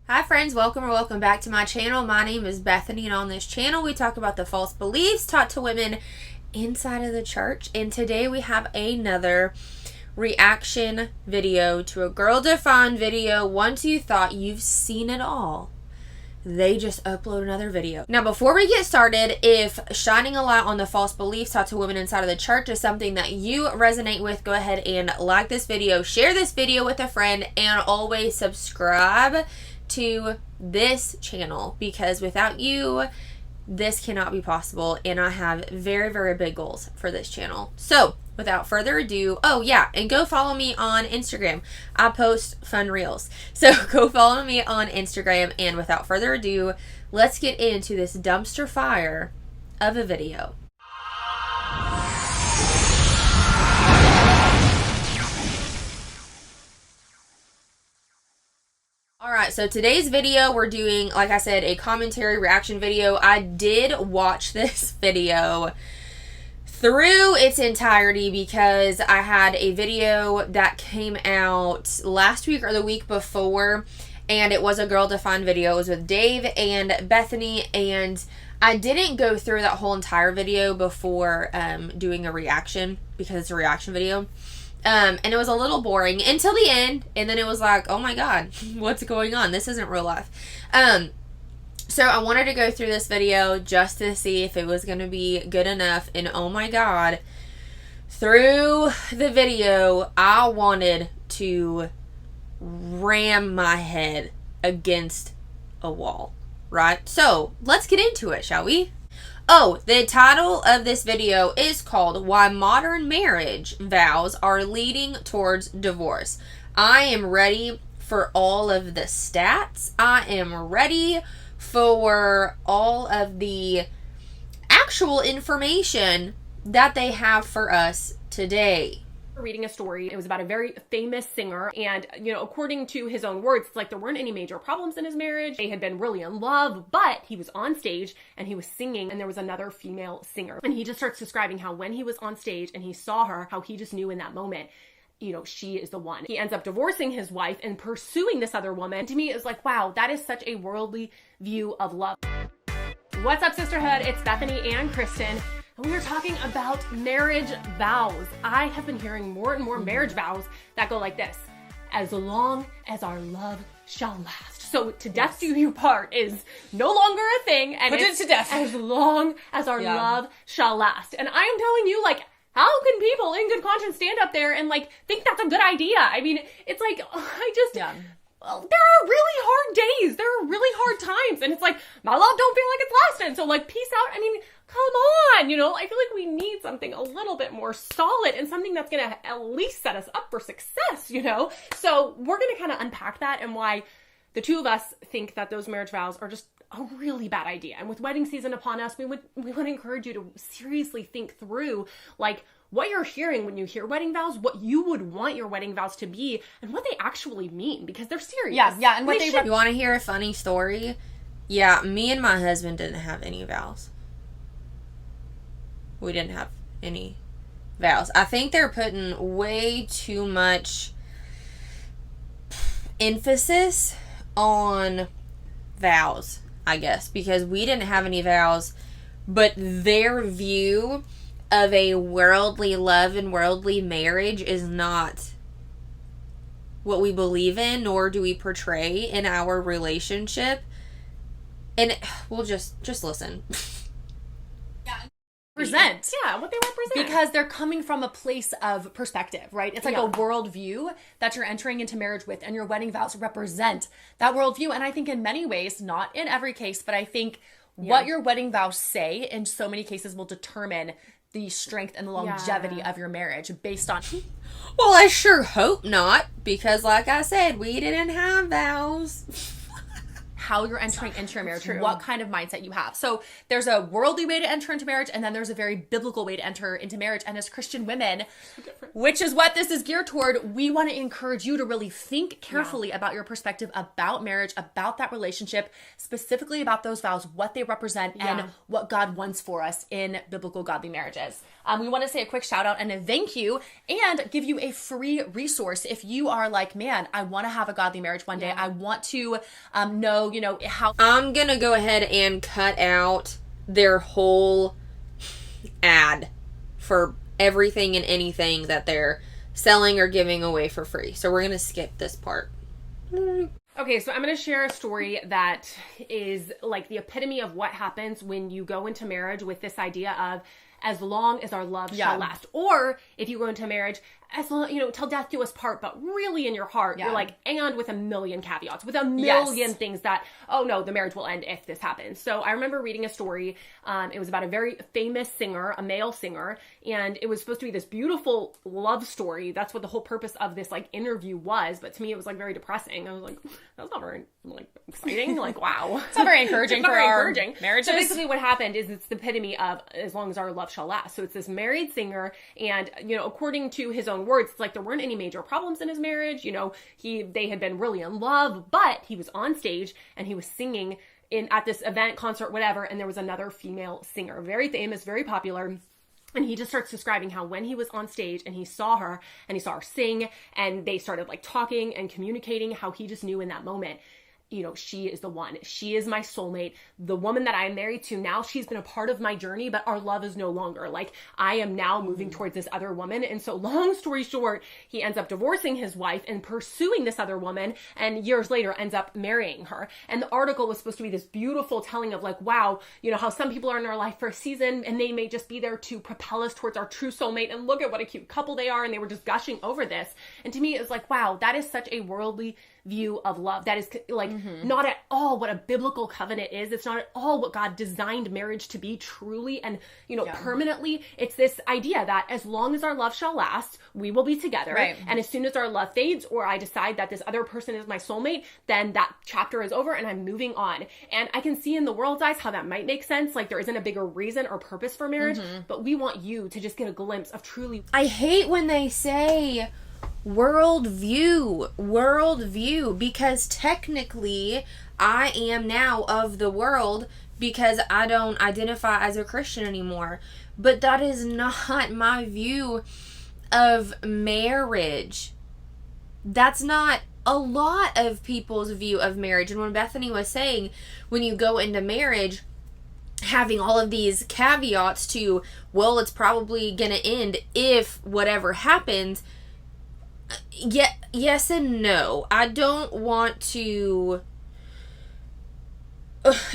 Hi friends, welcome or welcome back to my channel. My name is Bethany, and on this channel we talk about the false beliefs taught to women inside of the church. And today we have another reaction video to a girl defined video. Once you thought you've seen it all, they just upload another video. Now before we get started, if shining a light on the false beliefs taught to women inside of the church is something that you resonate with, go ahead and like this video, share this video with a friend, and always subscribe to this channel, because without you this cannot be possible, and I have very, very big goals for this channel. So without further ado, oh yeah, and go follow me on Instagram. I post fun reels, so go follow me on Instagram. And without further ado, let's get into this dumpster fire of a video. Alright, so today's video we're doing, like I said, a commentary reaction video. I did watch this video through its entirety because I had a video that came out last week or the week before, and it was a girl defined video. It was with Dave and Bethany, and I didn't go through that whole entire video before doing a reaction because it's a reaction video. And it was a little boring until the end, and then it was like, oh my god, what's going on? This isn't real life. So I wanted to go through this video just to see if it was going to be good enough, and oh my god, through the video, I wanted to ram my head against a wall, right? So let's get into it, shall we? Oh, the title of this video is called Why Modern Marriage Vows Are Leading Towards Divorce. I am ready for all of the stats. I am ready for all of the actual information that they have for us today. Reading a story. It was about a very famous singer, and according to his own words, it's like there weren't any major problems in his marriage. They had been really in love, but he was on stage and he was singing, and there was another female singer, and he just starts describing how when he was on stage and he saw her, how he just knew in that moment, she is the one. He ends up divorcing his wife and pursuing this other woman. To me, it was like, wow, that is such a worldly view of love. What's up, sisterhood? It's Bethany and Kristen. And we are talking about marriage vows. I have been hearing more and more marriage vows that go like this: as long as our love shall last. So to death do you part is no longer a thing, and Put it to death. As long as our love shall last. And I am telling you, like, how can people in good conscience stand up there and think that's a good idea? I mean, it's like, well, there are really hard days. There are really hard times. And it's like, my love don't feel like it's lasting. So peace out. I mean, come on. I feel like we need something a little bit more solid and something that's going to at least set us up for success, So we're going to kind of unpack that and why the two of us think that those marriage vows are just a really bad idea. And with wedding season upon us, we would encourage you to seriously think through, what you're hearing when you hear wedding vows, what you would want your wedding vows to be, and what they actually mean, because they're serious. Yeah, and what they You want to hear a funny story? Yeah, me and my husband didn't have any vows. We didn't have any vows. I think they're putting way too much emphasis on vows, I guess, because we didn't have any vows, but their view of a worldly love and worldly marriage is not what we believe in, nor do we portray in our relationship. And we'll just listen. Represent. Yeah, what they represent. Because they're coming from a place of perspective, right? It's like a worldview that you're entering into marriage with, and your wedding vows represent that worldview. And I think in many ways, not in every case, but I think what your wedding vows say in so many cases will determine the strength and the longevity of your marriage based on... Well, I sure hope not, because like I said, we didn't have vows. how you're entering into your marriage, what kind of mindset you have. So there's a worldly way to enter into marriage, and then there's a very biblical way to enter into marriage. And as Christian women, which is what this is geared toward, we want to encourage you to really think carefully about your perspective about marriage, about that relationship, specifically about those vows, what they represent, and what God wants for us in biblical godly marriages. We want to say a quick shout out and a thank you, and give you a free resource if you are like, man, I want to have a godly marriage one day. I want to know, you know, how. I'm going to go ahead and cut out their whole ad for everything and anything that they're selling or giving away for free. So we're going to skip this part. Okay, so I'm going to share a story that is like the epitome of what happens when you go into marriage with this idea of as long as our love shall last. Or if you go into marriage, as long, you know, till death do us part, but really in your heart, you're like, and with a million caveats, with a million things that, oh no, the marriage will end if this happens. So I remember reading a story. It was about a very famous singer, a male singer, and it was supposed to be this beautiful love story. That's what the whole purpose of this like interview was. But to me, it was like very depressing. I was like, that's not very like exciting. Like, wow. It's not very encouraging for our marriages. So basically what happened is it's the epitome of as long as our love shall last. So it's this married singer, and, you know, according to his own words, it's like there weren't any major problems in his marriage. You know, they had been really in love, but he was on stage and he was singing at this event, concert, whatever, and there was another female singer, very famous, very popular. And he just starts describing how when he was on stage and he saw her sing, and they started like talking and communicating, how he just knew in that moment, you know, she is the one. She is my soulmate. The woman that I'm married to now, she's been a part of my journey, but our love is no longer. Like, I am now moving towards this other woman. And so long story short, he ends up divorcing his wife and pursuing this other woman, and years later ends up marrying her. And the article was supposed to be this beautiful telling of like, wow, you know, how some people are in our life for a season and they may just be there to propel us towards our true soulmate. And look at what a cute couple they are. And they were just gushing over this. And to me, it was like, wow, that is such a worldly view of love. That is like not at all what a biblical covenant is. It's not at all what God designed marriage to be truly and, you know, permanently. It's this idea that as long as our love shall last, we will be together. Right. And as soon as our love fades, or I decide that this other person is my soulmate, then that chapter is over and I'm moving on. And I can see in the world's eyes how that might make sense. Like, there isn't a bigger reason or purpose for marriage, but we want you to just get a glimpse of truly. I hate when they say worldview, because technically I am now of the world because I don't identify as a Christian anymore. But that is not my view of marriage. That's not a lot of people's view of marriage. And when Bethany was saying, when you go into marriage, having all of these caveats to, well, it's probably going to end if whatever happens. Yes and no. I don't want to.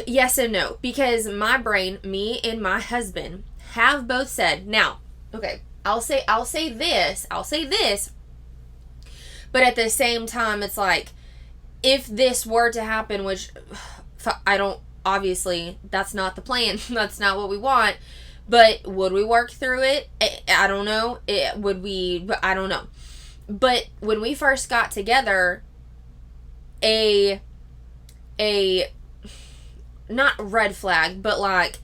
Yes and no, because my brain, me and my husband have both said. Now, okay, I'll say this, but at the same time, it's like, if this were to happen, which I don't. Obviously, that's not the plan. That's not what we want. But would we work through it? I don't know. Would we? But I don't know. But when we first got together, a not red flag, but like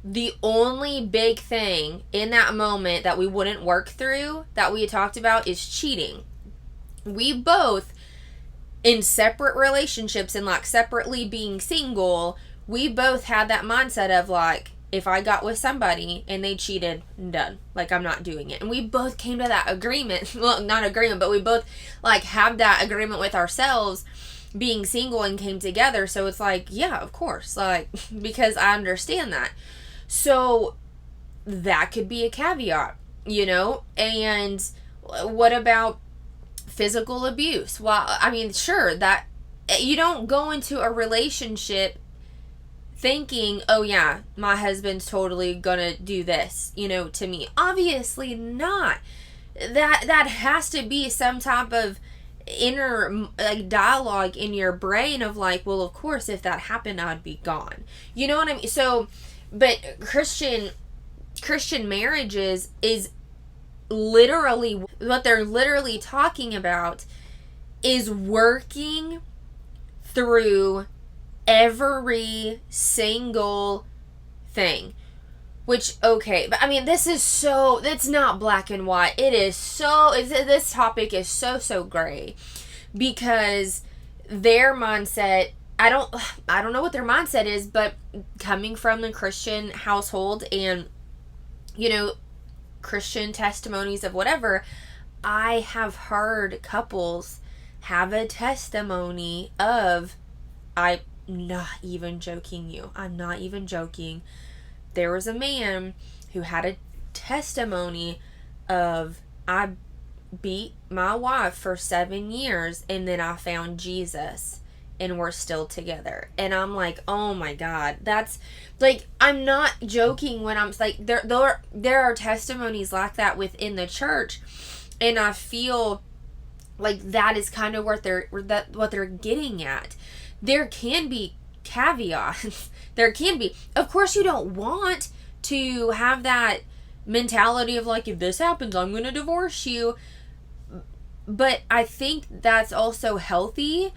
the only big thing in that moment that we wouldn't work through, that we had talked about, is cheating. We both, in separate relationships and like separately being single, we both had that mindset of like, if I got with somebody and they cheated, done. Like, I'm not doing it. And we both came to that agreement. Well, not agreement, but we both like have that agreement with ourselves being single and came together. So it's like, yeah, of course. Like, because I understand that. So that could be a caveat, you know? And what about physical abuse? Well, I mean, sure, that you don't go into a relationship thinking, oh yeah, my husband's totally gonna do this, you know, to me. Obviously not. That has to be some type of inner like dialogue in your brain of like, well, of course, if that happened, I'd be gone. You know what I mean? So, but Christian marriages is literally, what they're literally talking about is working through every single thing. Which, okay, but I mean, it's not black and white. This topic is so gray, because their mindset, I don't know what their mindset is, but coming from the Christian household and, Christian testimonies of whatever, I have heard couples have a testimony of, I'm not even joking you. I'm not even joking. There was a man who had a testimony of, I beat my wife for 7 years and then I found Jesus and we're still together. And I'm like, oh my God, that's like, I'm not joking when I'm like, there are testimonies like that within the church, and I feel like that is kind of what they're getting at. There can be caveats. There can be. Of course, you don't want to have that mentality of like, if this happens, I'm going to divorce you. But I think that's also healthy.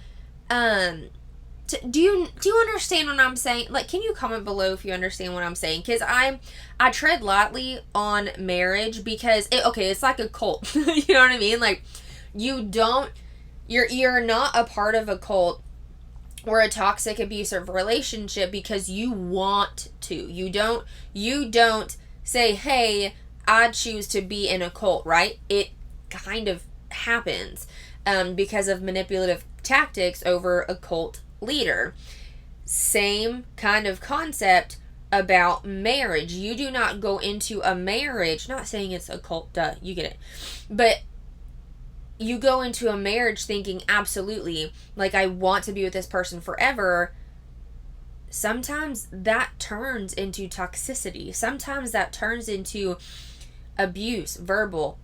Do you understand what I'm saying? Like, can you comment below if you understand what I'm saying? Because I tread lightly on marriage because it's like a cult. You know what I mean? Like, you're not a part of a cult or a toxic abusive relationship because you want to. You don't say, hey, I choose to be in a cult, right? It kind of happens because of manipulative tactics over a cult leader. Same kind of concept about marriage. You do not go into a marriage, not saying it's a cult, duh, you get it, but you go into a marriage thinking, absolutely, like, I want to be with this person forever. Sometimes that turns into toxicity. Sometimes that turns into abuse, verbal,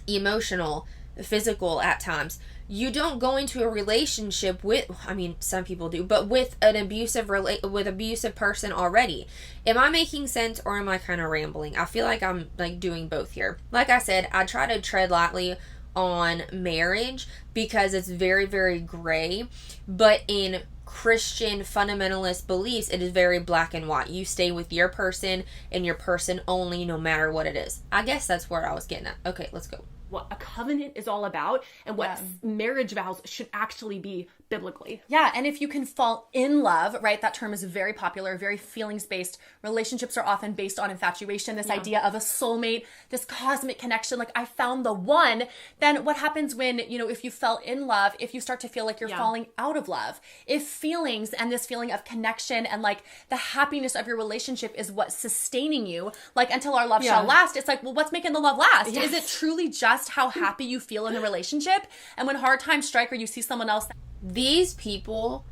emotional, physical at times. You don't go into a relationship with, I mean, some people do, but with an abusive person already. Am I making sense, or am I kind of rambling? I feel like I'm like doing both here. Like I said, I try to tread lightly on marriage because it's very, very gray, but in Christian fundamentalist beliefs, it is very black and white. You stay with your person and your person only, no matter what it is. I guess that's where I was getting at. Okay, let's go. What a covenant is all about and what marriage vows should actually be biblically. Yeah, and if you can fall in love, right? That term is very popular, very feelings-based. Relationships are often based on infatuation, this idea of a soulmate, this cosmic connection, like I found the one. Then what happens when, if you fell in love, if you start to feel like you're falling out of love, if feelings and this feeling of connection and like the happiness of your relationship is what's sustaining you, like until our love shall last, it's like, well, what's making the love last? Yes. Is it truly just how happy you feel in the relationship? And when hard times strike or you see someone else, these people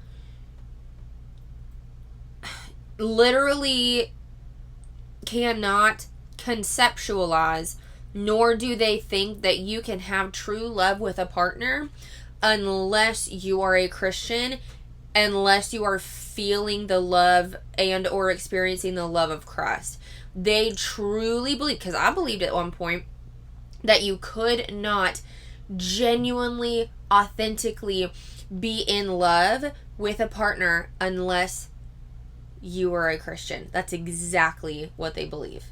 literally cannot conceptualize, nor do they think that you can have true love with a partner unless you are a Christian, unless you are feeling the love and or experiencing the love of Christ. They truly believe, because I believed at one point, that you could not genuinely, authentically be in love with a partner unless you are a Christian. That's exactly what they believe.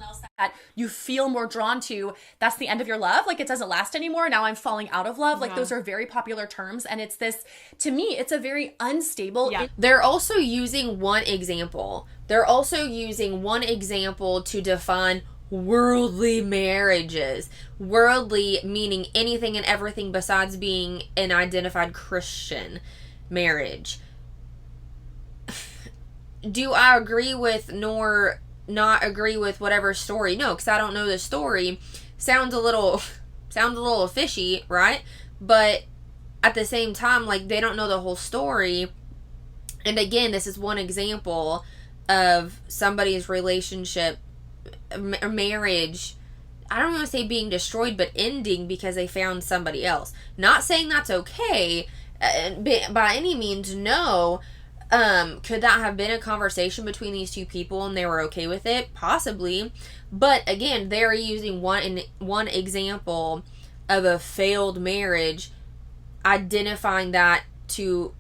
Else that you feel more drawn to, that's the end of your love. Like, it doesn't last anymore. Now I'm falling out of love. Like, those are very popular terms. And it's this, to me, it's a very unstable. Yeah. They're also using one example. To define worldly marriages. Worldly meaning anything and everything besides being an identified Christian marriage. Do I agree with nor not agree with whatever story? No, because I don't know the story. Sounds a little fishy, right? But at the same time, like, they don't know the whole story. And again, this is one example of somebody's relationship, marriage, I don't want to say being destroyed, but ending because they found somebody else. Not saying that's okay by any means, no. Could that have been a conversation between these two people and they were okay with it? Possibly. But again, they're using one example of a failed marriage, identifying that to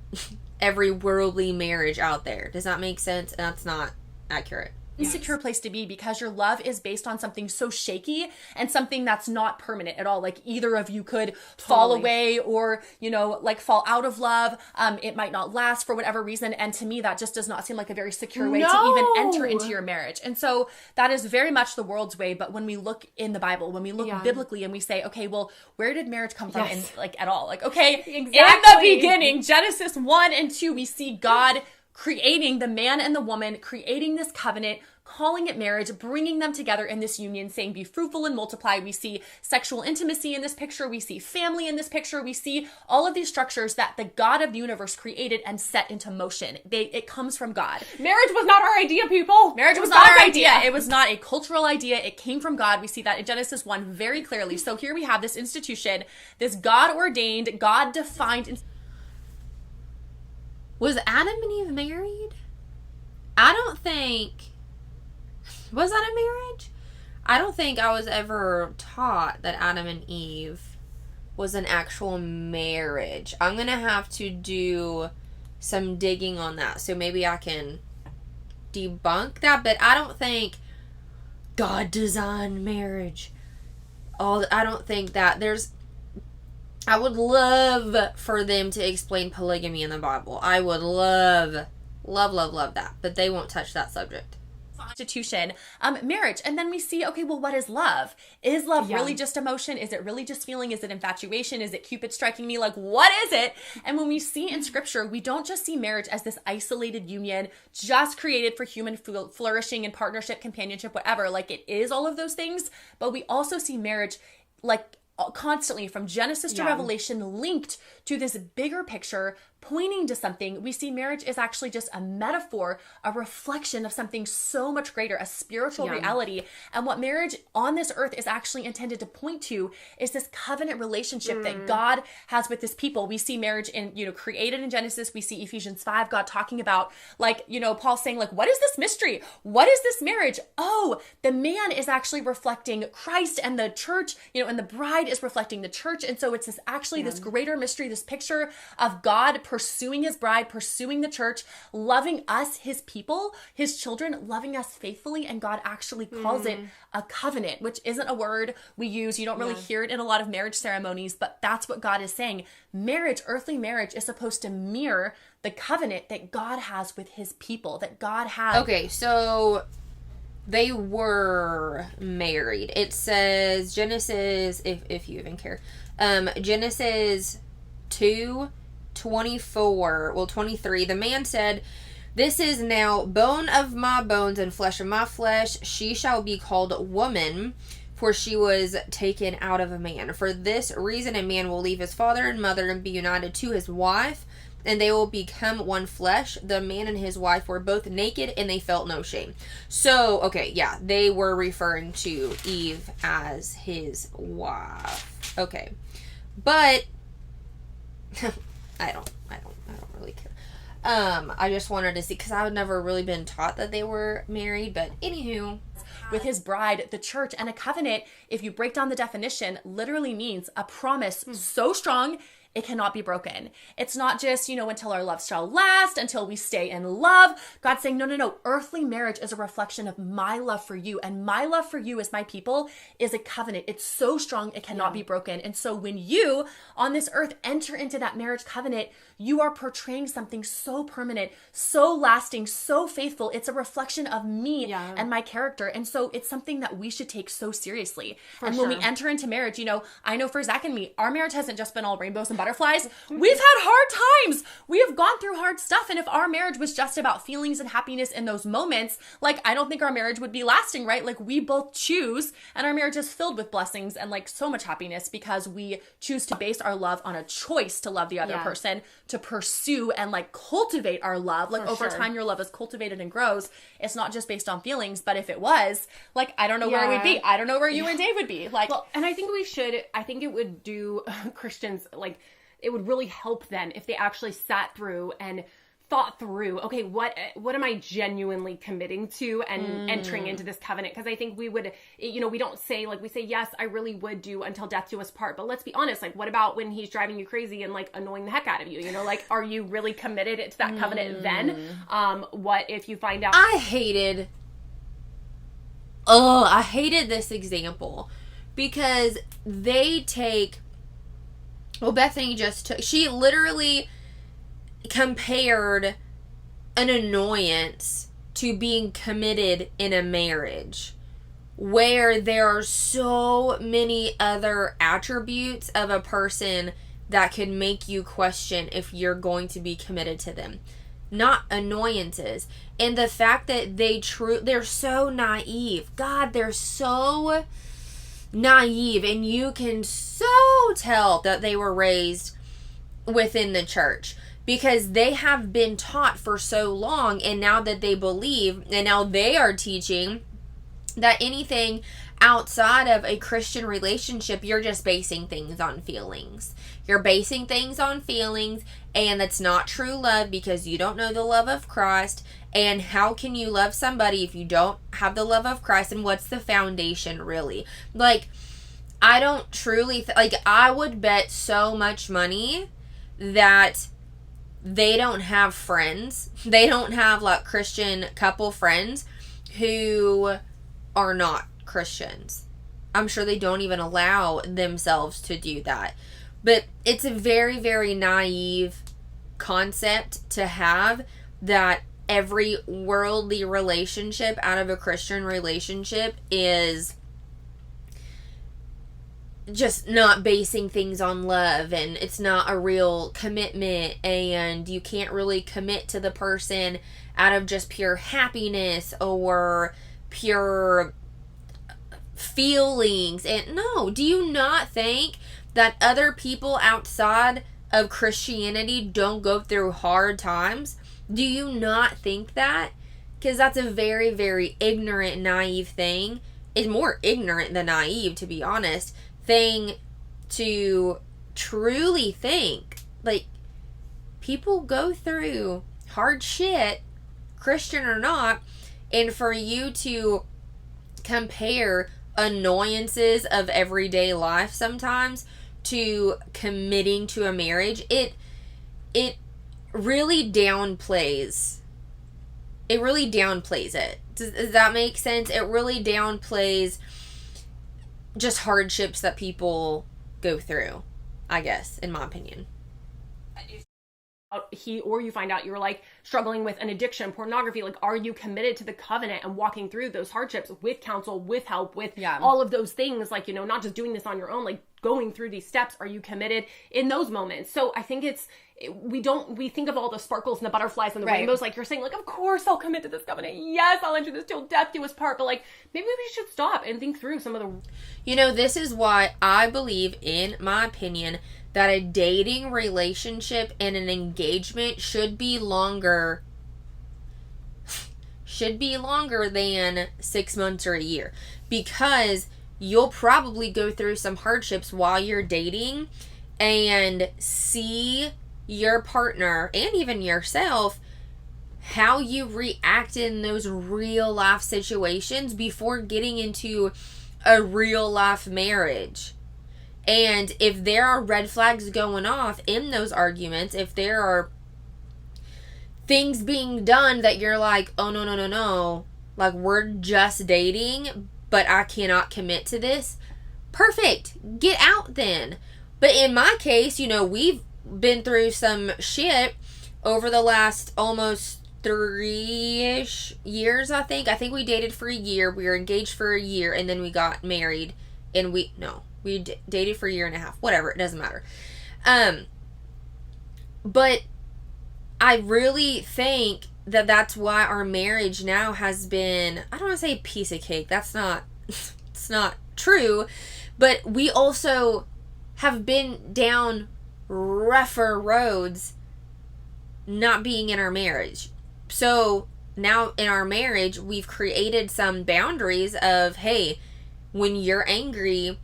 every worldly marriage out there. Does that make sense? That's not accurate. Insecure place to be, because your love is based on something so shaky and something that's not permanent at all. Like either of you could fall away or, you know, like fall out of love. It might not last for whatever reason. And to me, that just does not seem like a very secure way to even enter into your marriage. And so that is very much the world's way. But when we look in the Bible, when we look biblically and we say, okay, well, where did marriage come from? And like at all? Like, okay, in the beginning, Genesis 1 and 2, we see God creating the man and the woman, creating this covenant, calling it marriage, bringing them together in this union, saying, be fruitful and multiply. We see sexual intimacy in this picture. We see family in this picture. We see all of these structures that the God of the universe created and set into motion. It comes from God. Marriage was not our idea, people. Marriage was not our idea. It was not a cultural idea. It came from God. We see that in Genesis 1 very clearly. So here we have this institution, this God-ordained, God-defined. Was Adam and Eve married? I don't think... Was that a marriage? I don't think I was ever taught that Adam and Eve was an actual marriage. I'm going to have to do some digging on that, so maybe I can debunk that, but I don't think God designed marriage. I don't think that there's... I would love for them to explain polygamy in the Bible. I would love that, but they won't touch that subject. Institution, marriage. And then we see, okay, well, what is love? Is love really just emotion? Is it really just feeling? Is it infatuation? Is it Cupid striking me? Like, what is it? And when we see in scripture, we don't just see marriage as this isolated union just created for human flourishing and partnership, companionship, whatever. Like, it is all of those things, but we also see marriage like constantly from Genesis to Revelation linked to this bigger picture pointing to something. We see marriage is actually just a metaphor, a reflection of something so much greater, a spiritual reality. And what marriage on this earth is actually intended to point to is this covenant relationship that God has with his people. We see marriage in, created in Genesis. We see Ephesians 5, God talking about Paul saying what is this mystery? What is this marriage? Oh, the man is actually reflecting Christ and the church, and the bride is reflecting the church. And so it's this greater mystery, this picture of God pursuing his bride, pursuing the church, loving us, his people, his children, loving us faithfully. And God actually calls it a covenant, which isn't a word we use. You don't really hear it in a lot of marriage ceremonies, but that's what God is saying. Marriage, earthly marriage, is supposed to mirror the covenant that God has with his people, that God has. Okay, so they were married. It says Genesis, if you even care, Genesis 23. The man said, "This is now bone of my bones and flesh of my flesh. She shall be called woman, for she was taken out of a man. For this reason a man will leave his father and mother and be united to his wife, and they will become one flesh. The man and his wife were both naked, and they felt no shame." So, okay, they were referring to Eve as his wife. Okay. But I don't really care. I just wanted to see, because I've never really been taught that they were married, but anywho. With his bride, the church, and a covenant, if you break down the definition, literally means a promise so strong it cannot be broken. It's not just, until our love shall last, until we stay in love. God's saying, no. Earthly marriage is a reflection of my love for you. And my love for you as my people is a covenant. It's so strong, it cannot be broken. And so when you, on this earth, enter into that marriage covenant, you are portraying something so permanent, so lasting, so faithful. It's a reflection of me and my character. And so it's something that we should take so seriously. When we enter into marriage, I know for Zach and me, our marriage hasn't just been all rainbows and butterflies. We've had hard times. We have gone through hard stuff. And if our marriage was just about feelings and happiness in those moments, I don't think our marriage would be lasting, right? We both choose, and our marriage is filled with blessings and so much happiness because we choose to base our love on a choice to love the other person, to pursue and cultivate our love. Over time, your love is cultivated and grows. It's not just based on feelings, but if it was, I don't know where we'd be. I don't know where you and Dave would be. And I think it would do Christians, it would really help then if they actually sat through and thought through, okay, what am I genuinely committing to and entering into this covenant? Because I think we would, we don't say, like, we say, yes, I really would do until death do us part. But let's be honest, like, what about when he's driving you crazy and, like, annoying the heck out of you? Like, are you really committed to that covenant then? What if you find out? I hated this example because they take, Bethany she literally compared an annoyance to being committed in a marriage where there are so many other attributes of a person that could make you question if you're going to be committed to them, not annoyances. And the fact that they're so naive. God, they're so naive, and you can so tell that they were raised within the church because they have been taught for so long, and now that they believe, and now they are teaching that anything outside of a Christian relationship, you're just basing things on feelings. You're basing things on feelings, and that's not true love because you don't know the love of Christ. And how can you love somebody if you don't have the love of Christ? And what's the foundation, really? Like, I don't truly, I would bet so much money that they don't have friends. They don't have, like, Christian couple friends who are not Christians. I'm sure they don't even allow themselves to do that. But it's a very, very naive concept to have that every worldly relationship out of a Christian relationship is just not basing things on love, and it's not a real commitment, and you can't really commit to the person out of just pure happiness or pure feelings. And no, do you not think that other people outside of Christianity don't go through hard times? Do you not think that? Because that's a very, very ignorant, naive thing. It's more ignorant than naive, to be honest, thing to truly think. Like, people go through hard shit, Christian or not, and for you to compare annoyances of everyday life sometimes to committing to a marriage, it really downplays. It really downplays it. Does that make sense? It really downplays just hardships that people go through, I guess, in my opinion. You find out you're, like, struggling with an addiction, pornography. Like, are you committed to the covenant and walking through those hardships with counsel, with help, with all of those things? Like, not just doing this on your own, like going through these steps. Are you committed in those moments? So I think we think of all the sparkles and the butterflies and the rainbows, like you're saying, like, of course I'll commit to this covenant. Yes, I'll enter this till death do us part. But, like, maybe we should stop and think through some of the... This is why I believe, in my opinion, that a dating relationship and an engagement should be longer than 6 months or a year, because you'll probably go through some hardships while you're dating and see your partner and even yourself how you react in those real life situations before getting into a real life marriage. And if there are red flags going off in those arguments, if there are things being done that you're like, oh, no, like, we're just dating, but I cannot commit to this, perfect, get out then. But in my case, we've been through some shit over the last almost 3-ish years, I think. I think we dated for a year, we were engaged for a year, and then we got married, and we dated for a year and a half. Whatever, it doesn't matter. But I really think that that's why our marriage now has been, I don't want to say a piece of cake. That's not, it's not true. But we also have been down rougher roads not being in our marriage. So now in our marriage, we've created some boundaries of, hey, when you're angry,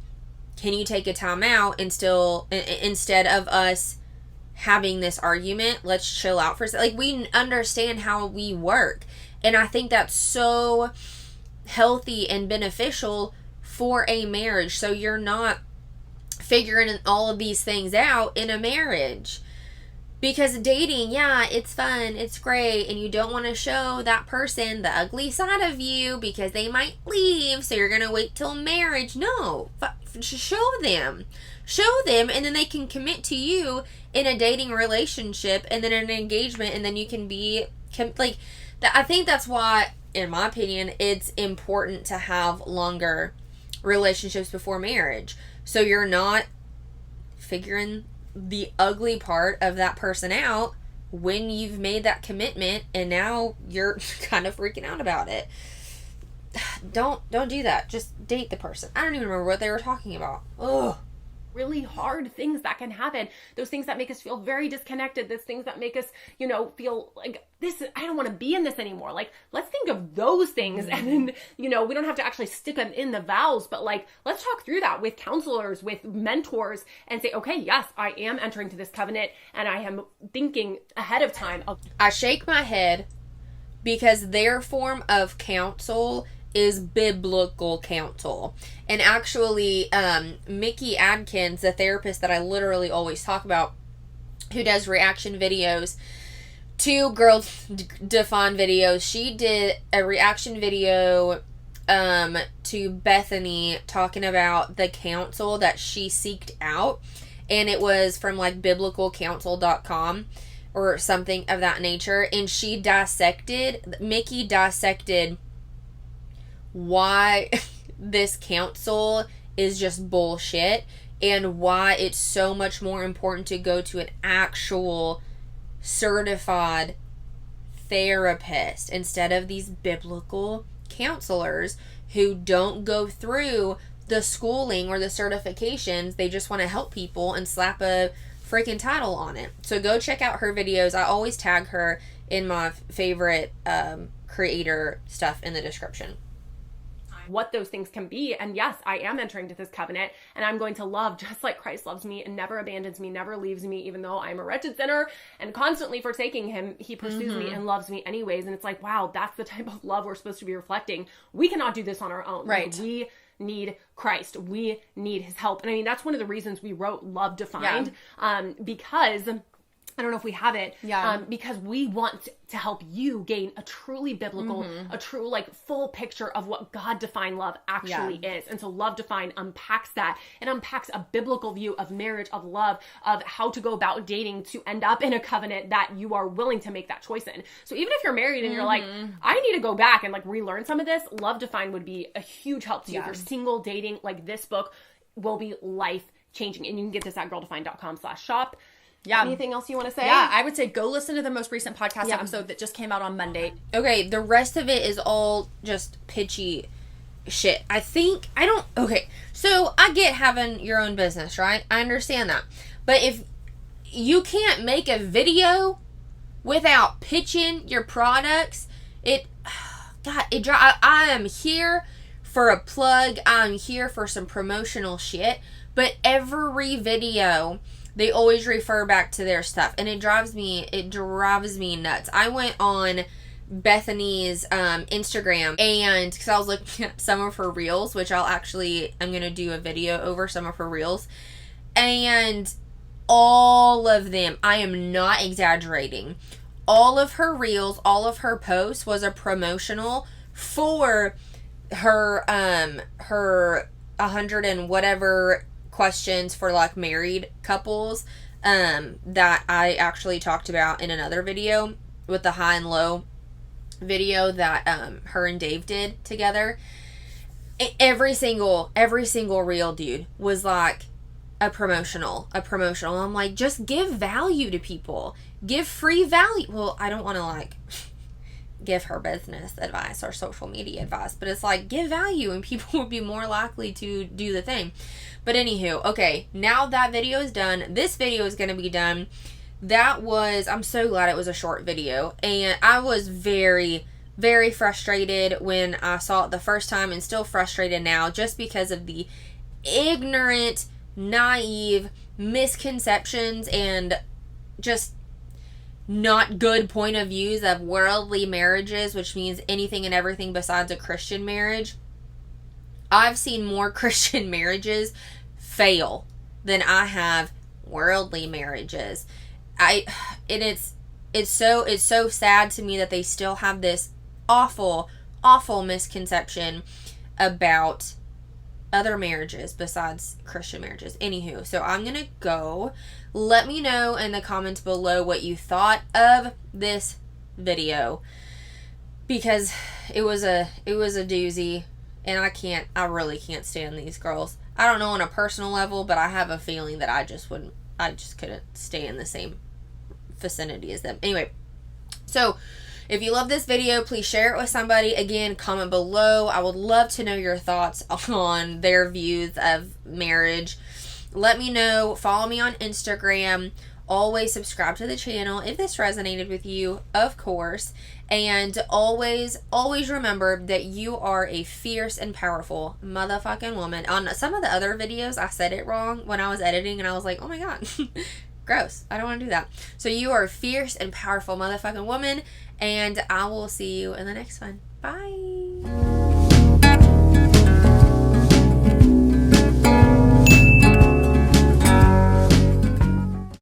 can you take a time out and still, instead of us having this argument. Let's chill out for a second. Like, we understand how we work. And I think that's so healthy and beneficial for a marriage. So you're not figuring all of these things out in a marriage. Because dating, yeah, it's fun, it's great, and you don't want to show that person the ugly side of you because they might leave, so you're going to wait till marriage. No, show them. Show them, and then they can commit to you in a dating relationship, and then an engagement, and then you can be, like, I think that's why, in my opinion, it's important to have longer relationships before marriage. So you're not figuring the ugly part of that person out when you've made that commitment and now you're kind of freaking out about it. Don't do that. Just date the person. I don't even remember what they were talking about. Ugh. Really hard things that can happen. Those things that make us feel very disconnected. Those things that make us, feel like this, I don't want to be in this anymore. Like, let's think of those things. And then, we don't have to actually stick them in the vows, but like, let's talk through that with counselors, with mentors, and say, okay, yes, I am entering to this covenant and I am thinking ahead of time. I shake my head because their form of counsel is biblical counsel. And actually, Mickey Adkins, the therapist that I literally always talk about, who does reaction videos to Girls Define videos, she did a reaction video to Bethany talking about the counsel that she seeked out. And it was from like biblicalcounsel.com or something of that nature. And Mickey dissected why this counsel is just bullshit and why it's so much more important to go to an actual certified therapist instead of these biblical counselors who don't go through the schooling or the certifications. They just want to help people and slap a freaking title on it. So go check out her videos. I always tag her in my favorite creator stuff in the description. What those things can be. And yes, I am entering to this covenant and I'm going to love just like Christ loves me and never abandons me, never leaves me, even though I'm a wretched sinner and constantly forsaking him, he pursues me and loves me anyways. And it's like, wow, that's the type of love we're supposed to be reflecting. We cannot do this on our own. Right. Like, we need Christ. We need his help. And I mean, that's one of the reasons we wrote Love Defined, because I don't know if we have it. Yeah. Because we want to help you gain a truly biblical, a true, like, full picture of what God-defined love actually is. And so Love Defined unpacks that. It unpacks a biblical view of marriage, of love, of how to go about dating to end up in a covenant that you are willing to make that choice in. So even if you're married and you're like, I need to go back and, like, relearn some of this, Love Defined would be a huge help to you. If you're single, dating, like, this book will be life-changing. And you can get this at girldefined.com/shop. Yeah. Anything else you want to say? Yeah, I would say go listen to the most recent podcast episode that just came out on Monday. Okay, the rest of it is all just pitchy shit. Okay, so I get having your own business, right? I understand that. But if you can't make a video without pitching your products, I am here for a plug. I'm here for some promotional shit. But every video, they always refer back to their stuff, and it drives me nuts. I went on Bethany's Instagram, and because I was looking at some of her reels, which I'm going to do a video over some of her reels, and all of them, I am not exaggerating, all of her reels, all of her posts was a promotional for her 100 and whatever questions for like married couples that I actually talked about in another video with the high and low video that her and Dave did together. Every single reel, dude, was like a promotional. I'm like, just give value to people. Give free value. Well, I don't want to like give her business advice or social media advice, but it's like, give value and people will be more likely to do the thing. But anywho, okay, now that video is done, this video is going to be done. I'm so glad it was a short video, and I was very, very frustrated when I saw it the first time, and still frustrated now, just because of the ignorant, naive misconceptions and just not good point of views of worldly marriages, which means anything and everything besides a Christian marriage. I've seen more Christian marriages fail than I have worldly marriages. It's so sad to me that they still have this awful misconception about other marriages besides Christian marriages. Anywho, so I'm gonna go. Let me know in the comments below what you thought of this video, because it was a doozy, and I really can't stand these girls. I don't know on a personal level, but I have a feeling that I just couldn't stay in the same vicinity as them. Anyway, so if you love this video, please share it with somebody. Again, comment below. I would love to know your thoughts on their views of marriage. Let me know. Follow me on Instagram. Always subscribe to the channel if this resonated with you, of course. And always remember that you are a fierce and powerful motherfucking woman. On some of the other videos, I said it wrong when I was editing, and I was like, oh my god. Gross. I don't want to do that. So you are a fierce and powerful motherfucking woman, and I will see you in the next one. Bye.